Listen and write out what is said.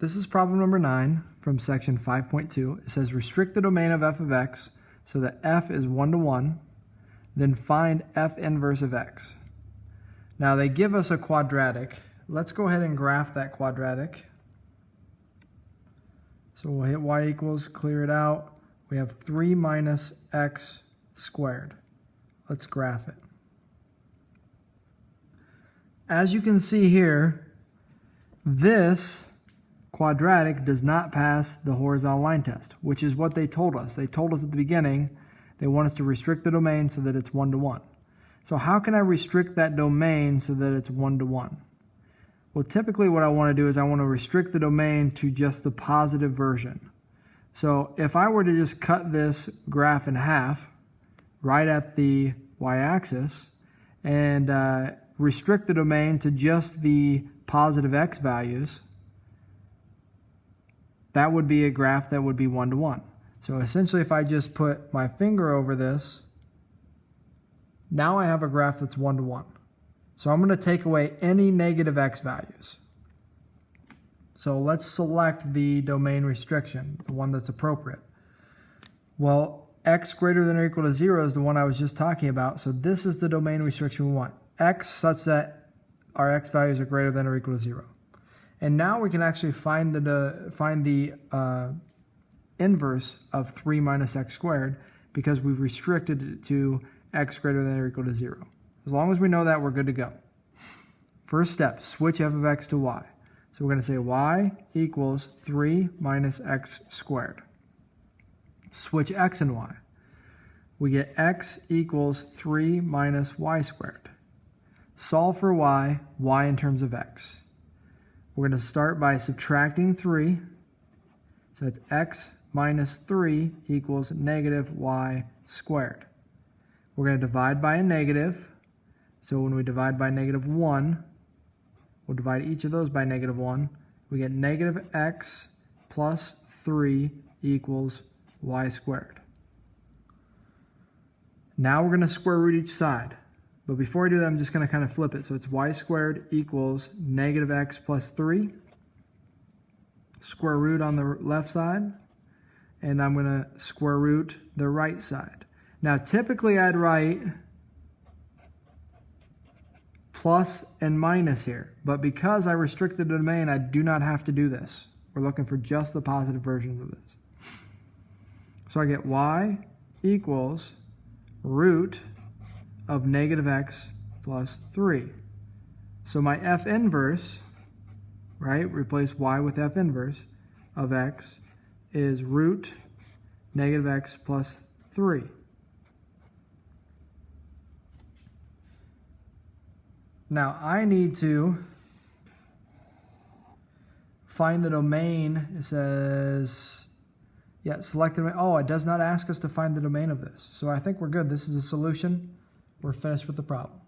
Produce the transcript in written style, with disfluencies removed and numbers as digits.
This is problem number 9 from section 5.2. It says restrict the domain of f of x so that f is 1 to 1, then find f inverse of x. Now they give us a quadratic. Let's go ahead and graph that quadratic. So we'll hit y equals, clear it out. We have 3 minus x squared. Let's graph it. As you can see here, this quadratic does not pass the horizontal line test, which is what they told us. They told us at the beginning they want us to restrict the domain so that it's 1 to 1. So how can I restrict that domain so that it's 1 to 1? Well, typically what I want to do is I want to restrict the domain to just the positive version. So if I were to just cut this graph in half right at the y-axis and restrict the domain to just the positive x values, that would be a graph that would be 1 to 1. So essentially if I just put my finger over this, now I have a graph that's 1 to 1. So I'm going to take away any negative x values. So let's select the domain restriction, the one that's appropriate. Well, x greater than or equal to 0 is the one I was just talking about. So this is the domain restriction we want. X such that our x values are greater than or equal to 0. And now we can actually find the inverse of 3 minus x squared because we've restricted it to x greater than or equal to 0. As long as we know that, we're good to go. First step, switch f of x to y. So we're going to say y equals 3 minus x squared. Switch x and y. We get x equals 3 minus y squared. Solve for y in terms of x. We're going to start by subtracting 3. So it's x minus 3 equals negative y squared. We're going to divide by a negative. So when we divide by negative 1, we'll divide each of those by negative 1. We get negative x plus 3 equals y squared. Now we're going to square root each side. But before I do that, I'm just going to kind of flip it. So it's y squared equals negative x plus 3. Square root on the left side. And I'm going to square root the right side. Now typically I'd write plus and minus here. But because I restricted the domain, I do not have to do this. We're looking for just the positive versions of this. So I get y equals root of negative x plus 3. So my f inverse, right, replace y with f inverse of x is root negative x plus 3. Now I need to find the domain. It says, yeah, select the domain. Oh, it does not ask us to find the domain of this. So I think we're good. This is a solution. We're finished with the problem.